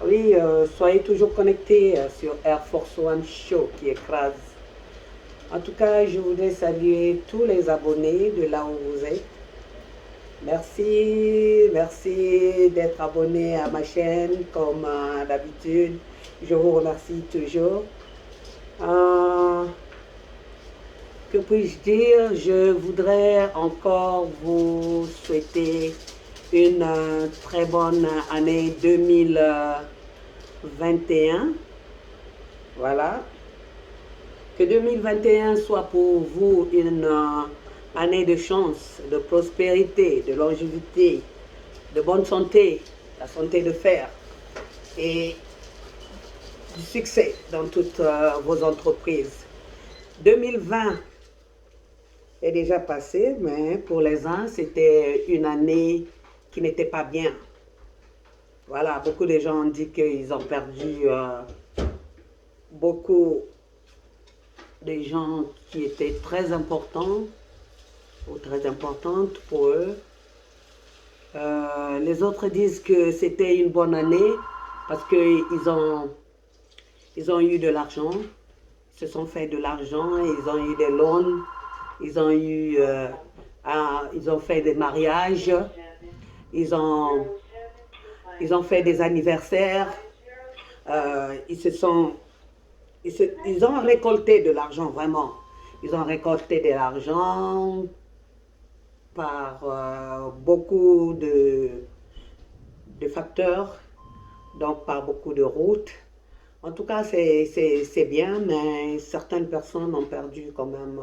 Oui, soyez toujours connectés sur Air Force One Show qui écrase. En tout cas, je voudrais saluer tous les abonnés de là où vous êtes. Merci, merci d'être abonné à ma chaîne comme d'habitude. Je vous remercie toujours. Euh, que puis-je dire? Je voudrais encore vous souhaiter une très bonne année 2021. Voilà. Que 2021 soit pour vous une année de chance, de prospérité, de longévité, de bonne santé, la santé de fer et du succès dans toutes vos entreprises. 2020 est déjà passé, mais pour les uns, c'était une année qui n'était pas bien. Voilà, beaucoup de gens ont dit qu'ils ont perdu beaucoup de gens qui étaient très importants ou très importantes pour eux. Les autres disent que c'était une bonne année parce ils ont eu de l'argent, se sont fait de l'argent, ils ont eu des loans, ils ont eu, ils ont fait des mariages, ils ont, ils ont fait des anniversaires, ils se sont, ils ont récolté de l'argent vraiment. Ils ont récolté de l'argent par beaucoup de facteurs, donc par beaucoup de routes. En tout cas, c'est bien, mais certaines personnes ont perdu quand même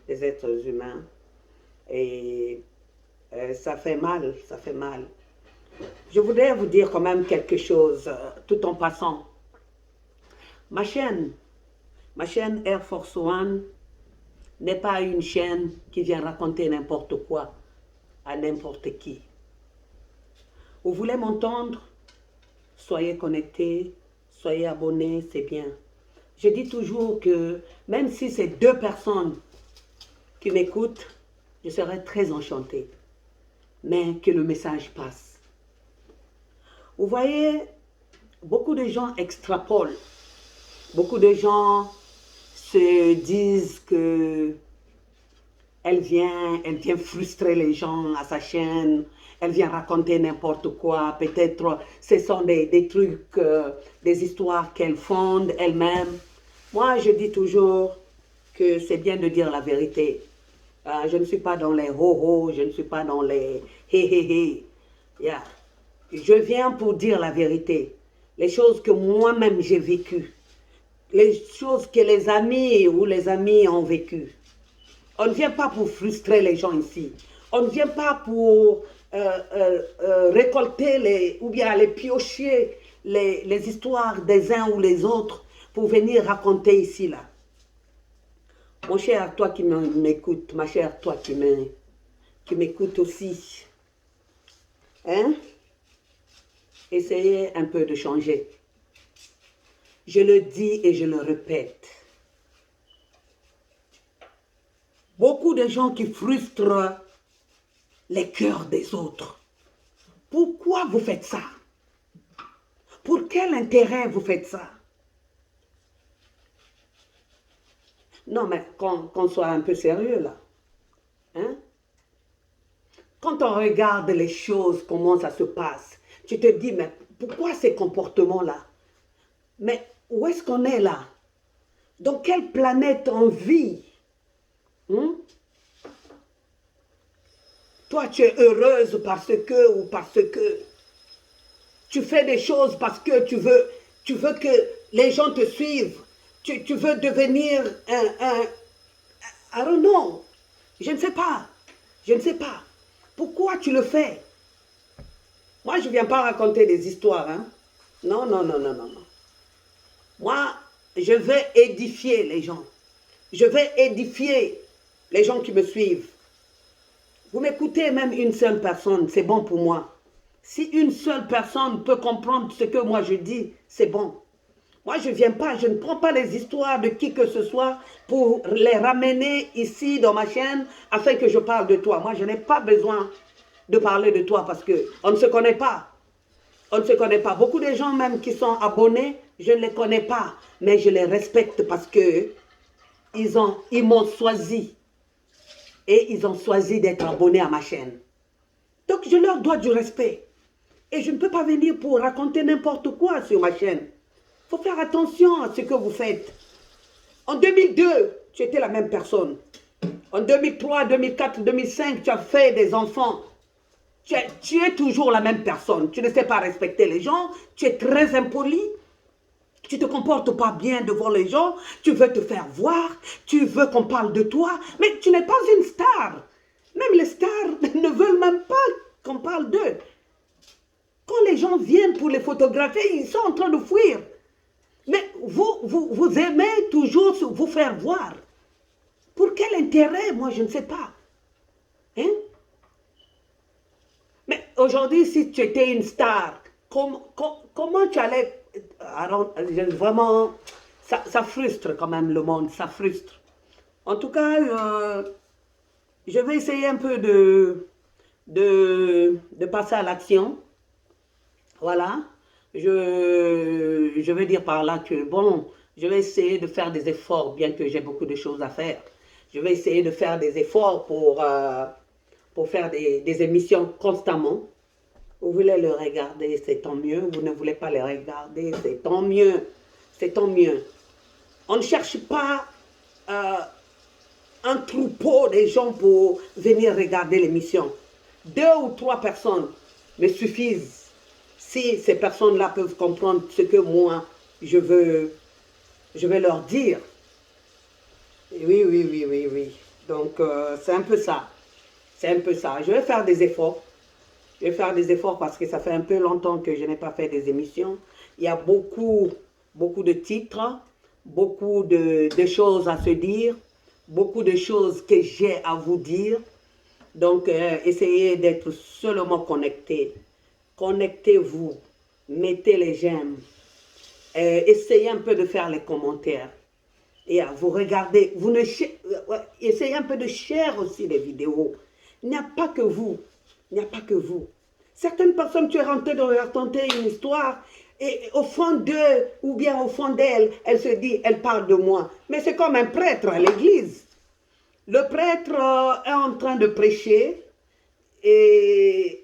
des êtres humains. Et ça fait mal, ça fait mal. Je voudrais vous dire quand même quelque chose, tout en passant. Ma chaîne, ma chaîne Air Force One n'est pas une chaîne qui vient raconter n'importe quoi à n'importe qui. Vous voulez m'entendre? Soyez connectés, soyez abonnés, c'est bien. Je dis toujours que même si c'est 2 personnes qui m'écoutent, je serai très enchantée. Mais que le message passe. Vous voyez, beaucoup de gens extrapolent. Beaucoup de gens se disent que elle vient frustrer les gens à sa chaîne, elle vient raconter n'importe quoi, peut-être ce sont des trucs, des histoires qu'elle fonde elle-même. Moi, je dis toujours que c'est bien de dire la vérité. Je ne suis pas dans les ho-ho, je ne suis pas dans les hé-hé-hé. Yeah. Je viens pour dire la vérité. Les choses que moi-même j'ai vécues. Les choses que les amis ou les amis ont vécues. On ne vient pas pour frustrer les gens ici. On ne vient pas pour récolter ou bien aller piocher les histoires des uns ou les autres pour venir raconter ici, là. Mon cher, toi qui m'écoutes, ma chère, toi qui m'écoutes aussi, hein? Essayez un peu de changer. Je le dis et je le répète. Beaucoup de gens qui frustrent les cœurs des autres. Pourquoi vous faites ça? Pour quel intérêt vous faites ça? Non, mais qu'on soit un peu sérieux là. Hein? Quand on regarde les choses, comment ça se passe, tu te dis, mais pourquoi ces comportements-là? Mais où est-ce qu'on est là? Dans quelle planète on vit? Toi, tu es heureuse parce que tu fais des choses parce que tu veux que les gens te suivent. Tu veux devenir I don't know. Je ne sais pas. Je ne sais pas. Pourquoi tu le fais? Moi, je ne viens pas raconter des histoires. Hein? Non, non, non, non, non, non. Moi, je vais édifier les gens. Je vais édifier les gens qui me suivent. Vous m'écoutez même une seule personne, c'est bon pour moi. Si une seule personne peut comprendre ce que moi je dis, c'est bon. Moi, je ne prends pas les histoires de qui que ce soit pour les ramener ici dans ma chaîne afin que je parle de toi. Moi, je n'ai pas besoin de parler de toi parce qu'on ne se connaît pas. On ne se connaît pas. Beaucoup de gens même qui sont abonnés, je ne les connais pas. Mais je les respecte parce que ils m'ont choisi. Et ils ont choisi d'être abonnés à ma chaîne. Donc je leur dois du respect. Et je ne peux pas venir pour raconter n'importe quoi sur ma chaîne. Il faut faire attention à ce que vous faites. En 2002, tu étais la même personne. En 2003, 2004, 2005, tu as fait des enfants. Tu es toujours la même personne. Tu ne sais pas respecter les gens. Tu es très impoli. Tu ne te comportes pas bien devant les gens. Tu veux te faire voir. Tu veux qu'on parle de toi. Mais tu n'es pas une star. Même les stars ne veulent même pas qu'on parle d'eux. Quand les gens viennent pour les photographier, ils sont en train de fuir. Mais vous aimez toujours vous faire voir. Pour quel intérêt? Moi, je ne sais pas. Hein? Mais aujourd'hui, si tu étais une star, comment tu allais... Alors, vraiment, ça frustre quand même le monde, ça frustre. En tout cas, je vais essayer un peu de passer à l'action. Voilà. Je veux dire par là que, bon, je vais essayer de faire des efforts, bien que j'ai beaucoup de choses à faire. Je vais essayer de faire des efforts pour faire des émissions constamment. Vous voulez le regarder, c'est tant mieux. Vous ne voulez pas les regarder, c'est tant mieux. C'est tant mieux. On ne cherche pas un troupeau de gens pour venir regarder l'émission. 2 ou 3 personnes me suffisent. Si ces personnes-là peuvent comprendre ce que moi, je veux leur dire. Oui, oui, oui, oui, oui. Donc, c'est un peu ça. C'est un peu ça. Je vais faire des efforts. Je vais faire des efforts parce que ça fait un peu longtemps que je n'ai pas fait des émissions. Il y a beaucoup de titres, beaucoup de choses à se dire, beaucoup de choses que j'ai à vous dire. Donc, essayez d'être seulement connectés. Connectez-vous, mettez les j'aime, essayez un peu de faire les commentaires. Et vous regardez, essayez un peu de share aussi les vidéos. Il n'y a pas que vous, il n'y a pas que vous. Certaines personnes, tu es rentré de raconter une histoire et au fond d'eux ou bien au fond d'elle, elle se dit, elle parle de moi. Mais c'est comme un prêtre à l'église. Le prêtre est en train de prêcher et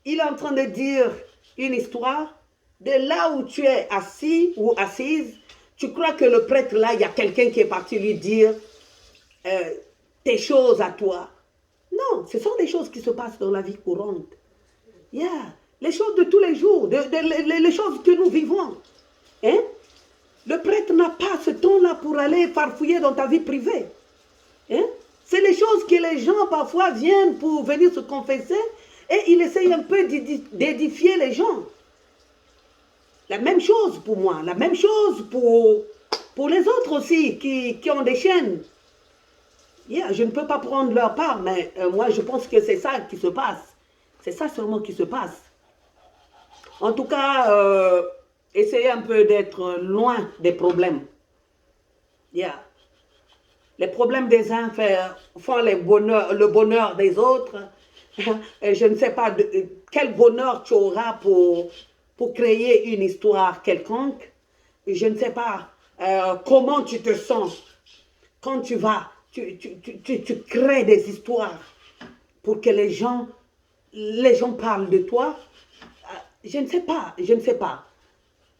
il est en train de dire une histoire. De là où tu es assis ou assise, tu crois que le prêtre là, il y a quelqu'un qui est parti lui dire tes choses à toi. Non, ce sont des choses qui se passent dans la vie courante. Yeah. Les choses de tous les jours, les choses que nous vivons. Hein? Le prêtre n'a pas ce temps-là pour aller farfouiller dans ta vie privée. Hein? C'est les choses que les gens parfois viennent pour venir se confesser et il essaye un peu d'édifier les gens. La même chose pour moi, la même chose pour les autres aussi qui ont des chaînes. Yeah, je ne peux pas prendre leur part, mais moi je pense que c'est ça qui se passe. C'est ça seulement qui se passe. En tout cas, essayez un peu d'être loin des problèmes. Yeah. Les problèmes des uns font le bonheur des autres. Et je ne sais pas quel bonheur tu auras pour créer une histoire quelconque. Je ne sais pas comment tu te sens quand tu crées des histoires pour que les gens parlent de toi. Je ne sais pas, je ne sais pas.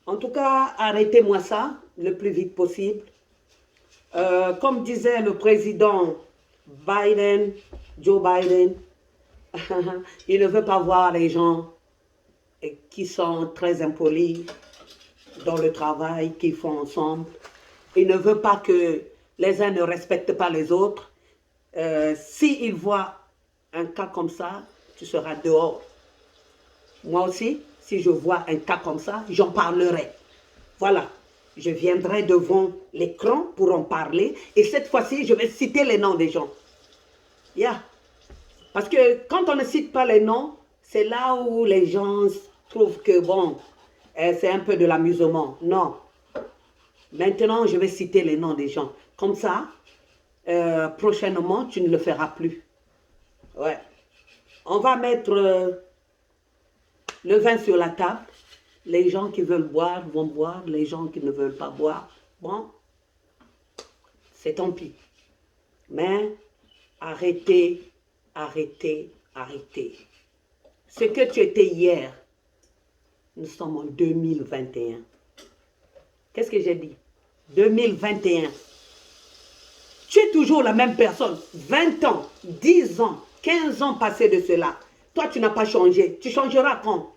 En tout cas, arrêtez-moi ça le plus vite possible. Comme disait le président Biden, Joe Biden, il ne veut pas voir les gens qui sont très impolis dans le travail qu'ils font ensemble. Il ne veut pas que les uns ne respectent pas les autres. S'il voit un cas comme ça, tu seras dehors. Moi aussi, si je vois un cas comme ça, j'en parlerai. Voilà. Je viendrai devant l'écran pour en parler. Et cette fois-ci, je vais citer les noms des gens. Yeah. Parce que quand on ne cite pas les noms, c'est là où les gens trouvent que, bon, c'est un peu de l'amusement. Non. Maintenant, je vais citer les noms des gens. Comme ça, prochainement, tu ne le feras plus. Ouais. On va mettre le vin sur la table. Les gens qui veulent boire vont boire, les gens qui ne veulent pas boire, bon, c'est tant pis. Mais arrêtez, arrêtez, arrêtez. Ce que tu étais hier, nous sommes en 2021. Qu'est-ce que j'ai dit? 2021. Tu es toujours la même personne. 20 ans, 10 ans, 15 ans passés de cela. Toi, tu n'as pas changé. Tu changeras quand?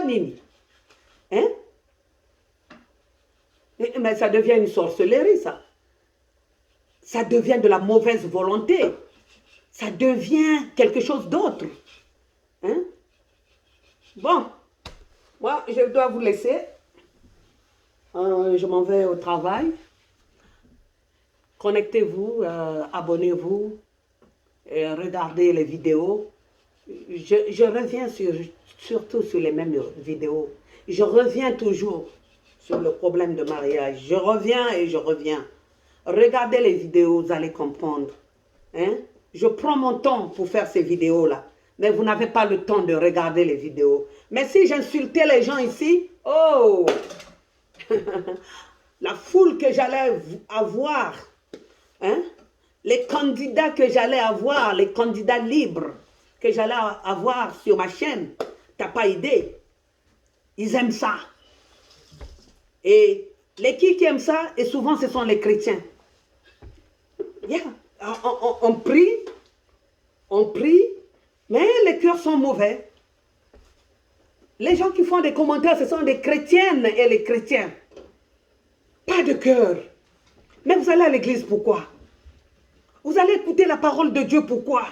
Nini. Hein? Mais ça devient une sorcellerie, ça. Ça devient de la mauvaise volonté. Ça devient quelque chose d'autre. Hein? Bon, moi, je dois vous laisser. Je m'en vais au travail. Connectez-vous, abonnez-vous, regardez les vidéos. Je reviens surtout sur les mêmes vidéos. Je reviens toujours sur le problème de mariage. Je reviens et je reviens. Regardez les vidéos, vous allez comprendre. Hein? Je prends mon temps pour faire ces vidéos-là. Mais vous n'avez pas le temps de regarder les vidéos. Mais si j'insultais les gens ici, oh! La foule que j'allais avoir, hein? Les candidats que j'allais avoir, les candidats libres que j'allais avoir sur ma chaîne, t'as pas idée. Ils aiment ça. Et les qui aiment ça, et souvent ce sont les chrétiens. Yeah. On prie, mais les cœurs sont mauvais. Les gens qui font des commentaires, ce sont des chrétiennes et les chrétiens. Pas de cœur. Mais vous allez à l'église, pourquoi? Vous allez écouter la parole de Dieu, pourquoi?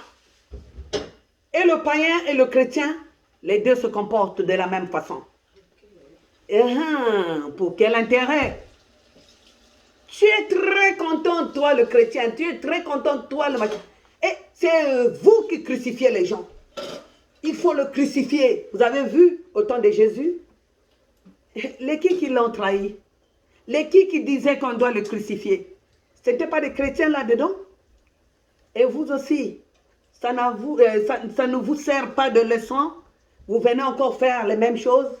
Et le païen et le chrétien, les deux se comportent de la même façon. Pour quel intérêt? Tu es très content, toi le chrétien, tu es très content, toi le machin. Et c'est vous qui crucifiez les gens. Il faut le crucifier. Vous avez vu au temps de Jésus? Les qui l'ont trahi? Les qui disaient qu'on doit le crucifier? Ce n'étaient pas des chrétiens là-dedans? Et vous aussi, ça ne vous sert pas de leçon? Vous venez encore faire les mêmes choses?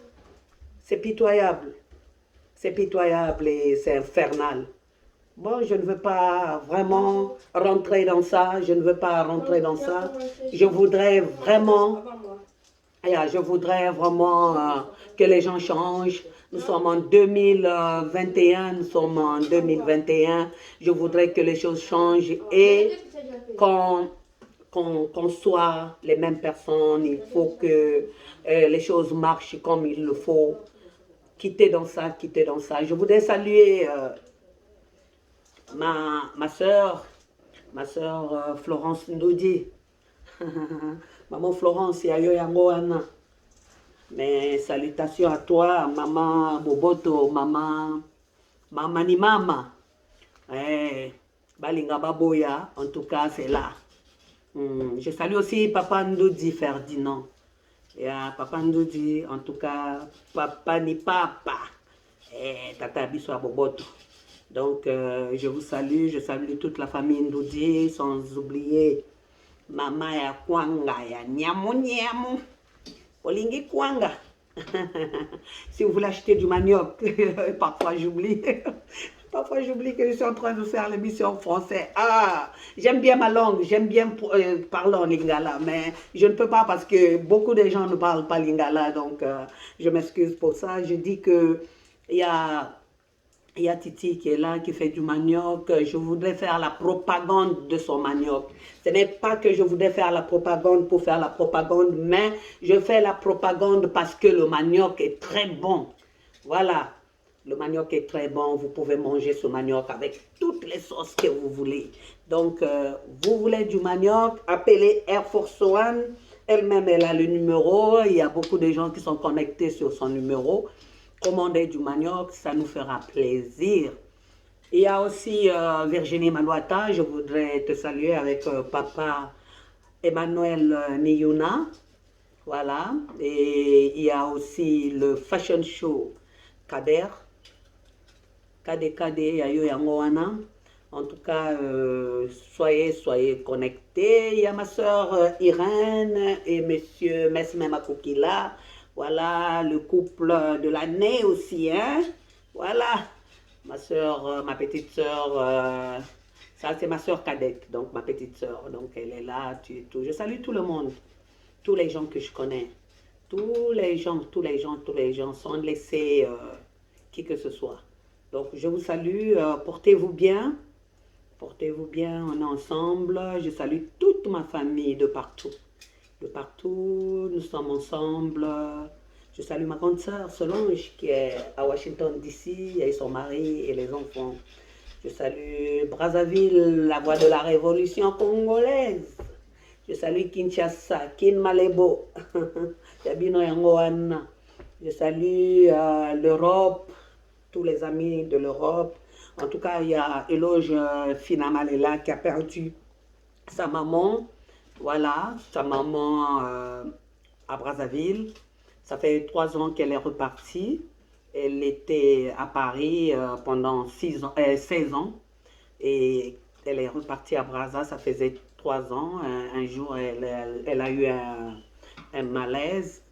C'est pitoyable. C'est pitoyable et c'est infernal. Bon, je ne veux pas vraiment rentrer dans ça. Je ne veux pas rentrer dans ça. Je voudrais vraiment que les gens changent. Nous sommes en 2021, nous sommes en 2021. Je voudrais que les choses changent et qu'on soit les mêmes personnes. Il faut que les choses marchent comme il le faut. Quitter dans ça, quitter dans ça. Je voudrais saluer ma soeur Florence Ndoudi. Maman Florence, yayo yango wana. Mais salutations à toi, maman Boboto, maman ni mama. Balinga Baboya, en tout cas, c'est là. Je salue aussi Papa Ndoudi Ferdinand. Et Papa Ndoudi, en tout cas, papa ni papa. Tata Biswa Boboto. Donc, je vous salue, je salue toute la famille Ndoudi, sans oublier Maman ya Kwanga, ya Nyamu. Olingi Kwanga. Si vous voulez acheter du manioc, parfois j'oublie. Parfois j'oublie que je suis en train de faire l'émission en français. J'aime bien ma langue, j'aime bien parler en lingala, mais je ne peux pas parce que beaucoup de gens ne parlent pas lingala, donc je m'excuse pour ça. Je dis que il y a Titi qui est là, qui fait du manioc. Je voudrais faire la propagande de son manioc. Ce n'est pas que je voudrais faire la propagande pour faire la propagande, mais je fais la propagande parce que le manioc est très bon. Voilà, le manioc est très bon. Vous pouvez manger ce manioc avec toutes les sauces que vous voulez. Donc, vous voulez du manioc, appelez Air Force One. Elle-même, elle a le numéro. Il y a beaucoup de gens qui sont connectés sur son numéro. Commandez du manioc, ça nous fera plaisir. Il y a aussi Virginie Malouata, je voudrais te saluer avec papa Emmanuel Niyuna. Voilà. Et il y a aussi le Fashion Show Kader. Yayo Yangoana. En tout cas, soyez connectés. Il y a ma soeur Irène et monsieur Mesme Makukila. Voilà, le couple de l'année aussi, hein. Voilà, ma soeur, ma petite soeur, ça c'est ma soeur cadette, donc ma petite soeur. Donc elle est là, tout. Je salue tout le monde, tous les gens que je connais. Tous les gens, sans laisser qui que ce soit. Donc je vous salue, portez-vous bien, on est ensemble. Je salue toute ma famille de partout. De partout, nous sommes ensemble. Je salue ma grande sœur Solange qui est à Washington DC et son mari et les enfants. Je salue Brazzaville, la voix de la révolution congolaise. Je salue Kinshasa, Kin Malebo, Yabino Yangoana. Je salue l'Europe, tous les amis de l'Europe. En tout cas, il y a Eloge Finamalela qui a perdu sa maman. Voilà, sa maman à Brazzaville. Ça fait 3 ans qu'elle est repartie. Elle était à Paris pendant 16 ans. Et elle est repartie à Brazza, ça faisait 3 ans. Un jour, elle a eu un malaise.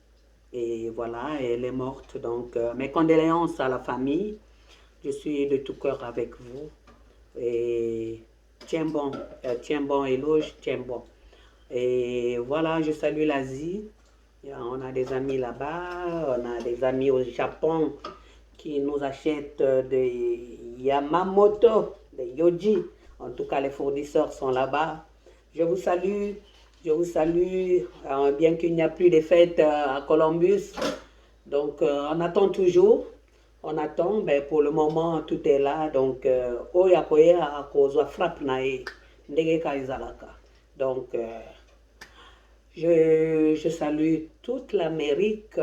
Et voilà, elle est morte. Donc, mes condoléances à la famille. Je suis de tout cœur avec vous. Et tiens bon, Éloge, tiens bon. Et voilà, je salue l'Asie. On a des amis là-bas, on a des amis au Japon qui nous achètent des Yamamoto, des Yoji. En tout cas, les fournisseurs sont là-bas. Je vous salue, bien qu'il n'y a plus de fêtes à Columbus. Donc, on attend toujours. On attend, mais pour le moment, tout est là. Donc, donc, je salue toute l'Amérique.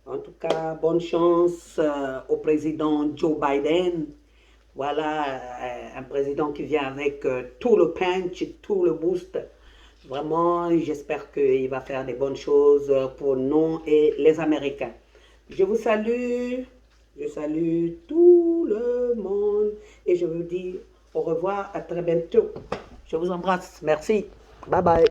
En tout cas, bonne chance au président Joe Biden. Voilà, un président qui vient avec tout le punch, tout le boost. Vraiment, j'espère qu'il va faire des bonnes choses pour nous et les Américains. Je vous salue, je salue tout le monde et je vous dis au revoir, à très bientôt. Je vous embrasse, merci, bye bye.